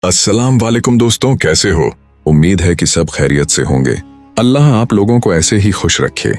अस्सलाम वालेकुम दोस्तों, कैसे हो? उम्मीद है कि सब खैरियत से होंगे। अल्लाह आप लोगों को ऐसे ही खुश रखे।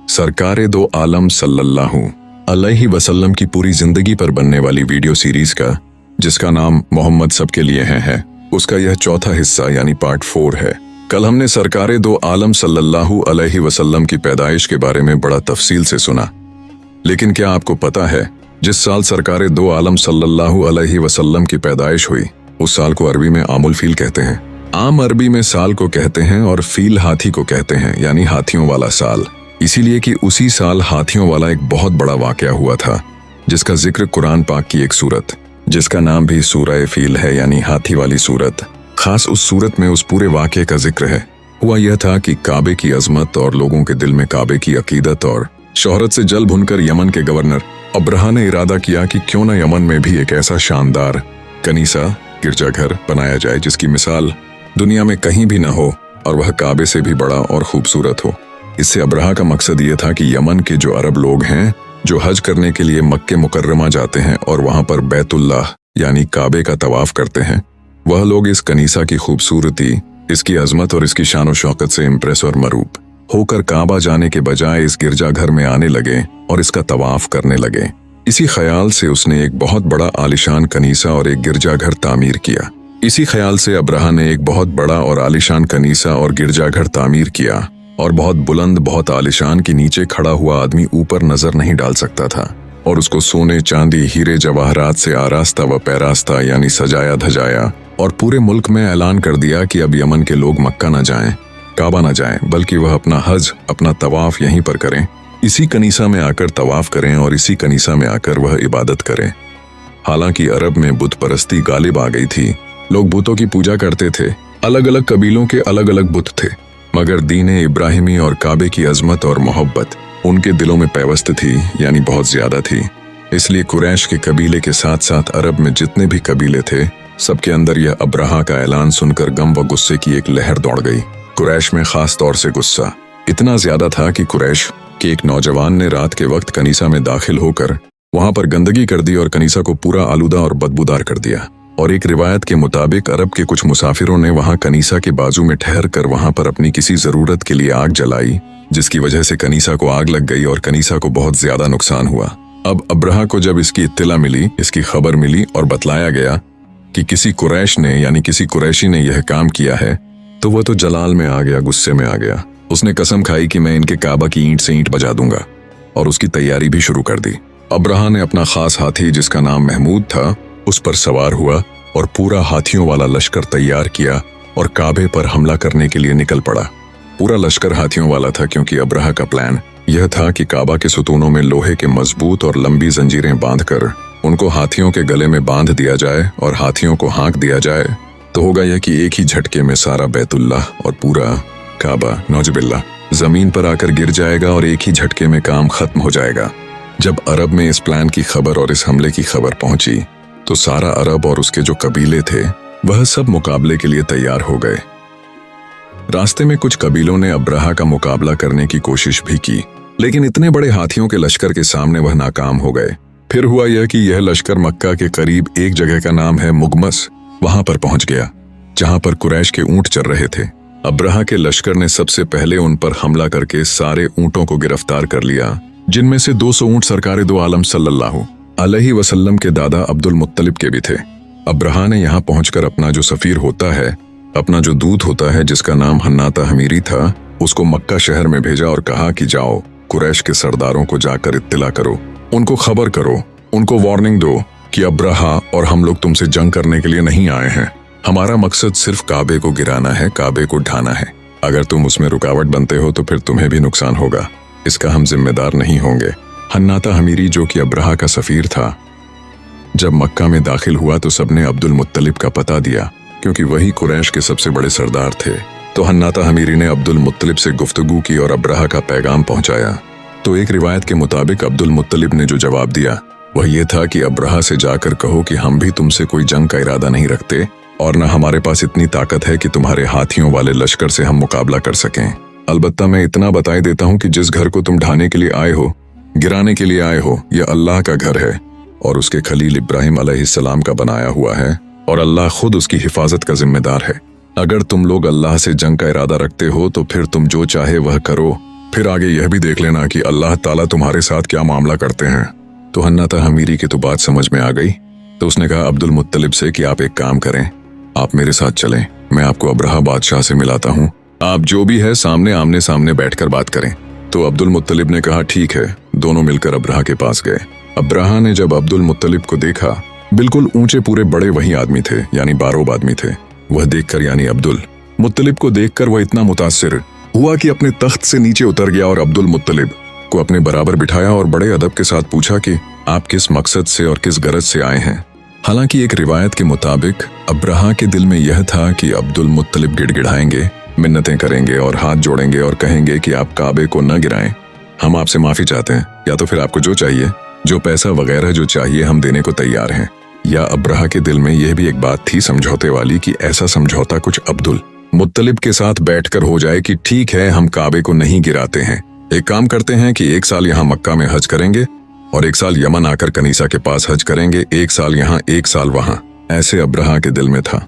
सरकारे दो आलम सल्लल्लाहु अलैहि वसल्लम की पूरी जिंदगी पर बनने वाली वीडियो सीरीज का, जिसका नाम मोहम्मद सबके लिए है, उसका यह चौथा हिस्सा यानी पार्ट 4 है। कल हमने सरकारे दो आलम सल्लल्लाहु अलैहि वसल्लम की पैदाइश के बारे में बड़ा तफसील से सुना। लेकिन क्या आपको पता है, जिस साल सरकारे दो आलम सल्लल्लाहु अलैहि वसल्लम की पैदाइश हुई, उस साल को अरबी में आमुल फील कहते हैं। आम अरबी में साल को कहते हैं और फील हाथी को कहते हैं, यानी हाथियों वाला साल। इसीलिए कि उसी साल हाथियों वाला एक बहुत बड़ा वाकया हुआ था, जिसका जिक्र कुरान पाक की एक सूरत, जिसका नाम भी सूरह फील है, यानी हाथी वाली सूरत। खास उस सूरत में उस पूरे वाकये का जिक्र है। हुआ यह था कि काबे की अजमत और लोगों के दिल में काबे की अकीदत और शोहरत से जल भुनकर यमन के गवर्नर अब्रहा ने इरादा किया कि क्यों न यमन में भी एक ऐसा शानदार कनीसा गिरजाघर बनाया जाए जिसकी मिसाल दुनिया में कहीं भी न हो और वह काबे से भी बड़ा और खूबसूरत हो। इससे अब्रहा का मकसद ये था कि यमन के जो अरब लोग हैं, जो हज करने के लिए मक्के मुकर्रमा जाते हैं और वहां पर बैतुल्लाह यानी काबे का तवाफ करते हैं, वह लोग इस कनीसा की खूबसूरती, इसकी अजमत और इसकी शान व शौकत से इम्प्रेस और मरूब होकर काबा जाने के बजाय इस गिरजाघर में आने लगे और इसका तवाफ करने लगे। इसी ख्याल से उसने एक बहुत बड़ा आलिशान कनीसा और एक गिरजाघर तामीर किया। इसी ख्याल से अब्रहा ने एक बहुत बड़ा और आलिशान कनीसा और गिरजाघर तामीर किया, और बहुत बुलंद, बहुत आलिशान कि नीचे खड़ा हुआ आदमी ऊपर नजर नहीं डाल सकता था, और उसको सोने, चांदी, हीरे जवाहरात से आरास्ता व पैरास्ता यानी सजाया धजाया, और पूरे मुल्क में ऐलान कर दिया कि अब यमन के लोग मक्का न जाएं, काबा न जाएं, बल्कि वह अपना हज, अपना तवाफ यहीं पर करें, इसी कनीसा में आकर तवाफ करें और इसी कनीसा में आकर वह इबादत करें। हालांकि अरब में बुत परस्ती गालिब आ गई थी। लोग बुतों की पूजा करते थे। अलग अलग कबीलों के अलग अलग बुत थे, मगर दीन इब्राहिमी और काबे की अजमत और मोहब्बत उनके दिलों में पैवस्त थी, यानी बहुत ज्यादा थी। इसलिए कुरैश के कबीले के साथ साथ अरब में जितने भी कबीले थे, सबके अंदर यह अब्रहा का ऐलान सुनकर गम व गुस्से की एक लहर दौड़ गई। कुरैश में खास तौर से गुस्सा इतना ज्यादा था कि कुरैश के एक नौजवान ने रात के वक्त कनीसा में दाखिल होकर वहां पर गंदगी कर दी और कनीसा को पूरा आलूदा और बदबूदार कर दिया। और एक रिवायत के मुताबिक अरब के कुछ मुसाफिरों ने वहां कनीसा के बाजू में ठहर कर वहां पर अपनी किसी जरूरत के लिए आग जलाई, जिसकी वजह से कनीसा को आग लग गई और कनीसा को बहुत ज्यादा नुकसान हुआ। अब अब्रहा को जब इसकी इत्तला मिली, इसकी खबर मिली और बतलाया गया कि किसी कुरैश ने यानी किसी कुरैशी ने यह काम किया है, तो वह तो जलाल में आ गया, गुस्से में आ गया। उसने कसम खाई कि मैं इनके काबा की ईंट से ईंट बजा दूंगा, और उसकी तैयारी भी शुरू कर दी। अब्रहा ने अपना खास हाथी, जिसका नाम महमूद था, उस पर सवार हुआ और पूरा हाथियों वाला लश्कर तैयार किया और काबे पर हमला करने के लिए निकल पड़ा। पूरा लश्कर हाथियों वाला था, क्योंकि अब्रहा का प्लान यह था कि काबा के सुतूनों में लोहे के मजबूत और लंबी जंजीरें बांधकर उनको हाथियों के गले में बांध दिया जाए और हाथियों को हाँक दिया जाए, तो होगा यह कि एक ही झटके में सारा बैतुल्लाह और पूरा काबा नौजुबिल्ला जमीन पर आकर गिर जाएगा और एक ही झटके में काम खत्म हो जाएगा। जब अरब में इस प्लान की खबर और इस हमले की खबर पहुंची, तो सारा अरब और उसके जो कबीले थे, वह सब मुकाबले के लिए तैयार हो गए। रास्ते में कुछ कबीलों ने अब्रहा का मुकाबला करने की कोशिश भी की, लेकिन इतने बड़े हाथियों के लश्कर के सामने वह नाकाम हो गए। फिर हुआ यह कि यह लश्कर मक्का के करीब एक जगह का नाम है मुगमस, वहां पर पहुंच गया, जहां पर कुरैश के ऊंट चल रहे थे। अब्रहा के लश्कर ने सबसे पहले उन पर हमला करके सारे ऊंटों को गिरफ्तार कर लिया, जिनमें से 200 ऊंट सरकारे दो आलम सल्लल्लाहु अलैहि वसल्लम के दादा अब्दुल मुत्तलिब के भी थे। अब्रहा ने यहाँ पहुंचकर अपना जो सफीर होता है, अपना जो दूत होता है, जिसका नाम हन्नाता हमीरी था, उसको मक्का शहर में भेजा और कहा कि जाओ कुरैश के सरदारों को जाकर इत्तिला करो, उनको खबर करो, उनको वार्निंग दो कि अब्रहा और हम लोग तुमसे जंग करने के लिए नहीं आए हैं। हमारा मकसद सिर्फ काबे को गिराना है, काबे को ढाना है। अगर तुम उसमें रुकावट बनते हो तो फिर तुम्हें भी नुकसान होगा, इसका हम जिम्मेदार नहीं होंगे। हन्नाता हमीरी, जो कि अब्रहा का सफीर था, जब मक्का में दाखिल हुआ तो सबने अब्दुल मुत्तलिब का पता दिया, क्योंकि वही कुरैश के सबसे बड़े सरदार थे। तो हन्नाता हमीरी ने अब्दुल मुत्तलिब से गुफ्तगू की और अब्रहा का पैगाम पहुंचाया। तो एक रिवायत के मुताबिक अब्दुल मुत्तलिब ने जो जवाब दिया वह ये था कि अब्रहा से जाकर कहो कि हम भी तुमसे कोई जंग का इरादा नहीं रखते, और न हमारे पास इतनी ताकत है कि तुम्हारे हाथियों वाले लश्कर से हम मुकाबला कर सकें। अलबत्ता मैं इतना बता देता हूँ कि जिस घर को तुम ढाने के लिए आए हो, गिराने के लिए आए हो, यह अल्लाह का घर है और उसके खलील इब्राहिम अलैहिस्सलाम का बनाया हुआ है, और अल्लाह खुद उसकी हिफाजत का जिम्मेदार है। अगर तुम लोग अल्लाह से जंग का इरादा रखते हो तो फिर तुम जो चाहे वह करो, फिर आगे यह भी देख लेना कि अल्लाह ताला तुम्हारे साथ क्या मामला करते हैं। तो हन्नाता हमीरी की तो बात समझ में आ गई, तो उसने कहा अब्दुल मुत्तलिब से कि आप एक काम करें, आप मेरे साथ चलें, मैं आपको अब्रहा बादशाह से मिलाता हूँ, आप जो भी है सामने आमने सामने बैठकर बात करें। तो अब्दुल मुत्तलिब ने कहा ठीक है। दोनों मिलकर अब्रहा के पास गए। अब्रहा ने जब अब्दुल मुत्तलिब को देखा, बिल्कुल ऊंचे पूरे बड़े वही आदमी थे, यानी बारोब आदमी थे। वह देखकर यानी अब्दुल मुत्तलिब को देखकर वह इतना मुतासिर हुआ कि अपने तख्त से नीचे उतर गया और अब्दुल मुत्तलिब को अपने बराबर बिठाया और बड़े अदब के साथ पूछा कि आप किस मकसद से और किस गरज से आए हैं। हालांकि एक रिवायत के मुताबिक अब्रहा के दिल में यह था कि अब्दुल मुत्तलिब गिड़गिड़ाएंगे, मिन्नतें करेंगे और हाथ जोड़ेंगे और कहेंगे कि आप काबे को न गिराएं, हम आपसे माफी चाहते हैं, या तो फिर आपको जो चाहिए, जो पैसा वगैरह जो चाहिए हम देने को तैयार हैं। या अब्रहा के दिल में यह भी एक बात थी समझौते वाली कि ऐसा समझौता कुछ अब्दुल मुत्तलिब के साथ बैठकर हो जाए कि ठीक है हम काबे को नहीं गिराते हैं, एक काम करते हैं कि एक साल यहाँ मक्का में हज करेंगे और एक साल यमन आकर कनीसा के पास हज करेंगे, एक साल यहाँ एक साल वहां। ऐसे अब्रहा के दिल में था।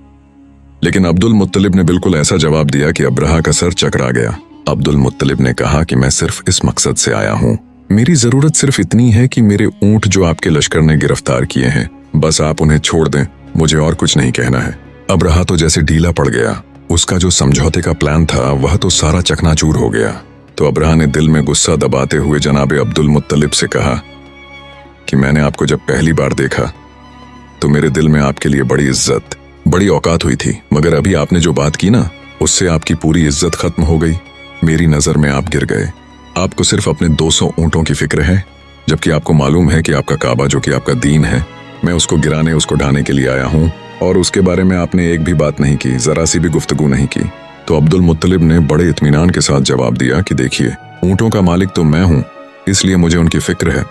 लेकिन अब्दुल मुत्तलिब ने बिल्कुल ऐसा जवाब दिया कि अब्रहा का सर चकरा गया। अब्दुल मुत्तलिब ने कहा कि मैं सिर्फ इस मकसद से आया हूँ, मेरी जरूरत सिर्फ इतनी है कि मेरे ऊंट जो आपके लश्कर ने गिरफ्तार किए हैं, बस आप उन्हें छोड़ दें, मुझे और कुछ नहीं कहना है। अब्रहा तो जैसे ढीला पड़ गया, उसका जो समझौते का प्लान था वह तो सारा चकनाचूर हो गया। तो अब्रहा ने दिल में गुस्सा दबाते हुए जनाबे अब्दुल मुत्तलिब से कहा कि मैंने आपको जब पहली बार देखा तो मेरे दिल में आपके लिए बड़ी इज्जत, बड़ी औकात हुई थी, मगर अभी आपने जो बात की ना, उससे आपकी पूरी इज्जत खत्म हो गई। मेरी नजर में आप गिर गए। आपको सिर्फ अपने 200 ऊंटों की फिक्र है, जबकि आपको मालूम है कि आपका काबा जो कि आपका दीन है, मैं उसको गिराने उसको ढाने के लिए आया हूँ, और उसके बारे में आपने एक भी बात नहीं की, जरा सी भी गुफ्तगू नहीं की। तो अब्दुल मुत्तलिब ने बड़े इत्मीनान के साथ जवाब दिया कि देखिए, ऊंटों का मालिक तो मैं हूँ, इसलिए मुझे उनकी फिक्र है,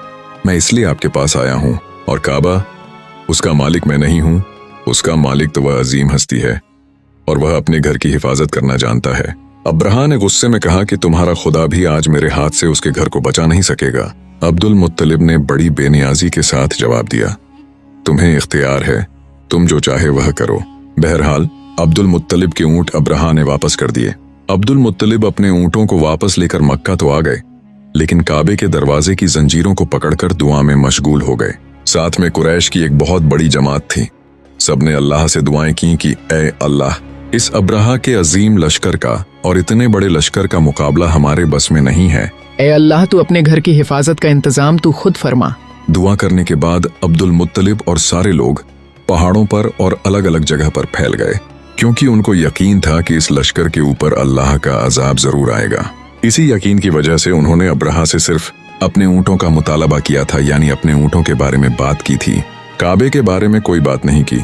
मैं इसलिए आपके पास आया हूँ, और काबा उसका मालिक मैं नहीं हूँ, उसका मालिक तो वह अजीम हस्ती है और वह अपने घर की हिफाजत करना जानता है। अब्रहा ने गुस्से में कहा कि तुम्हारा खुदा भी आज मेरे हाथ से उसके घर को बचा नहीं सकेगा। अब्दुल मुत्तलिब ने बड़ी बेनियाजी के साथ जवाब दिया, तुम्हें इख्तियार है, तुम जो चाहे वह करो। बहरहाल अब्दुल मुत्तलिब के ऊंट अब्रहा ने वापस कर दिए। अब्दुल मुत्तलिब अपने ऊंटों को वापस लेकर मक्का तो आ गए, लेकिन काबे के दरवाजे की जंजीरों को पकड़कर दुआ में मशगूल हो गए। साथ में कुरैश की एक बहुत बड़ी जमात थी। सबने अल्लाह से दुआएं की कि ए अल्लाह, इस अब्रहा के अजीम लश्कर का और इतने बड़े लश्कर का मुकाबला हमारे बस में नहीं है। ए अल्लाह, तू अपने घर की हिफाजत का इंतजाम तू खुद फरमा। दुआ करने के बाद अब्दुल मुत्तलिब और सारे लोग पहाड़ों पर और अलग अलग जगह पर फैल गए, क्योंकि उनको यकीन था कि इस लश्कर के ऊपर अल्लाह का अजाब जरूर आएगा। इसी यकीन की वजह से उन्होंने अब्रहा से सिर्फ अपने ऊंटों का मुतालबा किया था, यानी अपने ऊंटों के बारे में बात की थी। काबे के बारे में कोई बात नहीं की,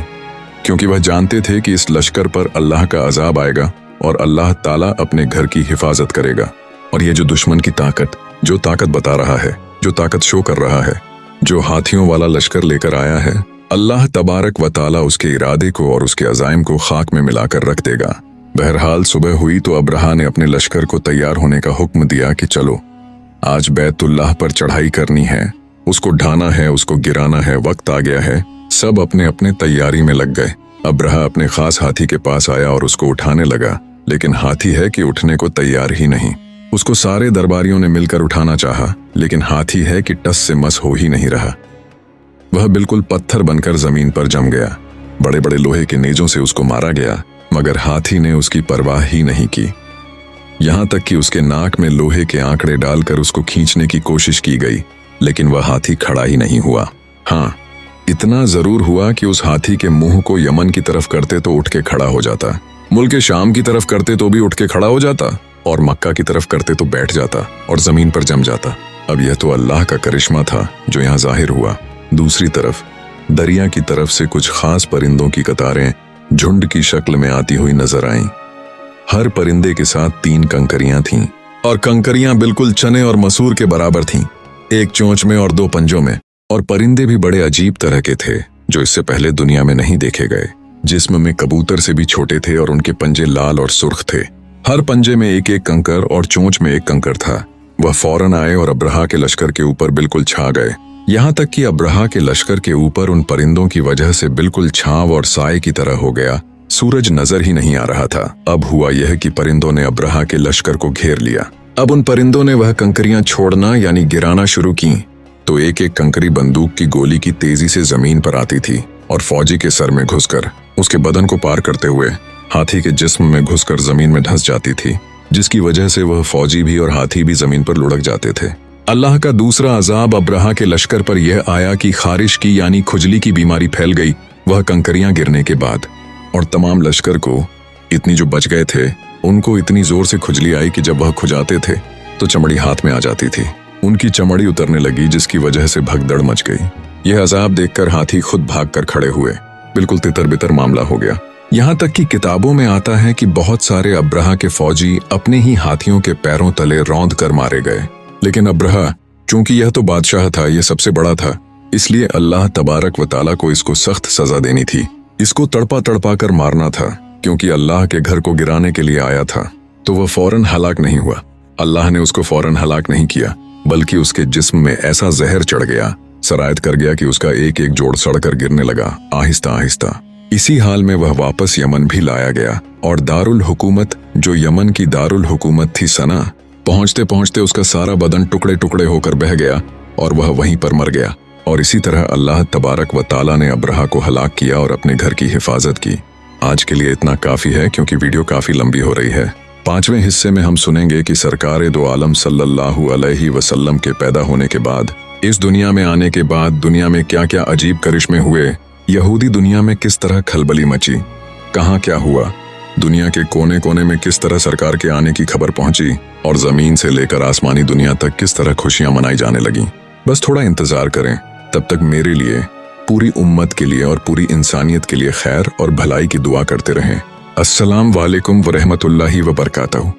क्योंकि वह जानते थे कि इस लश्कर पर अल्लाह का अजाब आएगा और अल्लाह ताला अपने घर की हिफाजत करेगा। और ये जो दुश्मन की ताकत, जो ताकत बता रहा है, जो ताकत शो कर रहा है, जो हाथियों वाला लश्कर लेकर आया है, अल्लाह तबारक व ताला उसके इरादे को और उसके अज़ाइम को खाक में मिलाकर रख देगा। बहरहाल सुबह हुई तो अब्रहा ने अपने लश्कर को तैयार होने का हुक्म दिया कि चलो, आज बैतुल्लाह पर चढ़ाई करनी है, उसको ढाना है, उसको गिराना है, वक्त आ गया है। सब अपने अपने तैयारी में लग गए। अब्रहा अपने खास हाथी के पास आया और उसको उठाने लगा, लेकिन हाथी है कि उठने को तैयार ही नहीं। उसको सारे दरबारियों ने मिलकर उठाना चाहा, लेकिन हाथी है कि टस से मस हो ही नहीं रहा। वह बिल्कुल पत्थर बनकर जमीन पर जम गया। बड़े बड़े लोहे के नेजों से उसको मारा गया, मगर हाथी ने उसकी परवाह ही नहीं की। यहाँ तक कि उसके नाक में लोहे के आंकड़े डालकर उसको खींचने की कोशिश की गई, लेकिन वह हाथी खड़ा ही नहीं हुआ। हाँ, इतना जरूर हुआ कि उस हाथी के मुंह को यमन की तरफ करते तो उठ के खड़ा हो जाता, मुल्क शाम की तरफ करते तो भी उठ के खड़ा हो जाता, और मक्का की तरफ करते तो बैठ जाता और जमीन पर जम जाता। अब यह तो अल्लाह का करिश्मा था जो यहाँ जाहिर हुआ। दूसरी तरफ दरिया की तरफ से कुछ खास परिंदों की कतारें झुंड की शक्ल में आती हुई नजर आईं। हर परिंदे के साथ 3 कंकरियां थीं, और कंकरियां बिल्कुल चने और मसूर के बराबर थीं, एक चोंच में और 2 पंजों में। और परिंदे भी बड़े अजीब तरह के थे, जो इससे पहले दुनिया में नहीं देखे गए। जिस्म में कबूतर से भी छोटे थे और उनके पंजे लाल और सुर्ख थे। हर पंजे में एक एक कंकर और चोंच में एक कंकर था। वह फौरन आए और अब्रहा के लश्कर के ऊपर बिल्कुल छा गए। यहाँ तक कि अब्रहा के लश्कर के ऊपर उन परिंदों की वजह से बिल्कुल छांव और साए की तरह हो गया। सूरज नजर ही नहीं आ रहा था। अब हुआ यह कि परिंदों ने अब्रहा के लश्कर को घेर लिया। अब उन परिंदों ने वह कंकरियां छोड़ना यानी गिराना शुरू की तो एक एक कंकरी बंदूक की गोली की तेजी से जमीन पर आती थी और फौजी के सर में घुसकर, उसके बदन को पार करते हुए हाथी के जिस्म में घुसकर जमीन में धंस जाती थी, जिसकी वजह से वह फौजी भी और हाथी भी जमीन पर लुढ़क जाते थे। अल्लाह का दूसरा अजाब अब्रहा के लश्कर पर यह आया कि खारिश की यानी खुजली की बीमारी फैल गई, वह कंकरियां गिरने के बाद। और तमाम लश्कर को, इतनी जो बच गए थे, उनको इतनी जोर से खुजली आई कि जब वह खुजाते थे तो चमड़ी हाथ में आ जाती थी। उनकी चमड़ी उतरने लगी, जिसकी वजह से भगदड़ मच गई। यह अजाब देखकर हाथी खुद भागकर खड़े हुए। बिल्कुल तितर बितर मामला हो गया। यहाँ तक कि किताबों में आता है कि बहुत सारे अब्रहा के फौजी अपने ही हाथियों के पैरों तले रौंद कर मारे गए। लेकिन अब्रहा, चूंकि यह तो बादशाह था, यह सबसे बड़ा था, इसलिए अल्लाह तबारक व ताला को इसको सख्त सजा देनी थी। इसको तड़पा तड़पा कर मारना था, क्योंकि अल्लाह के घर को गिराने के लिए आया था। तो वह फौरन हलाक नहीं हुआ। अल्लाह ने उसको फौरन हलाक नहीं किया, बल्कि उसके जिस्म में ऐसा जहर चढ़ गया, सरायत कर गया कि उसका एक एक जोड़ सड़कर गिरने लगा, आहिस्ता आहिस्ता। इसी हाल में वह वापस यमन भी लाया गया और दारुल हुकूमत, जो यमन की दारुल हुकूमत थी सना, पहुंचते पहुंचते उसका सारा बदन टुकड़े टुकड़े होकर बह गया और वह वहीं पर मर गया। और इसी तरह अल्लाह तबारक व ताला ने अब्रहा को हलाक किया और अपने घर की हिफाजत की। आज के लिए इतना काफी है, क्योंकि वीडियो काफी लंबी हो रही है। 5वें हिस्से में हम सुनेंगे कि सरकारे दो आलम सल्लल्लाहु अलैहि वसल्लम के पैदा होने के बाद, इस दुनिया में आने के बाद दुनिया में क्या क्या अजीब करिश्मे हुए, यहूदी दुनिया में किस तरह खलबली मची, कहाँ क्या हुआ, दुनिया के कोने कोने में किस तरह सरकार के आने की खबर पहुंची, और जमीन से लेकर आसमानी दुनिया तक किस तरह खुशियां मनाई जाने लगी। बस थोड़ा इंतजार करें, तब तक मेरे लिए, पूरी उम्मत के लिए और पूरी इंसानियत के लिए खैर और भलाई की दुआ करते रहें। अस्सलाम वालेकुम व रहमतुल्लाहि व बरकातहू।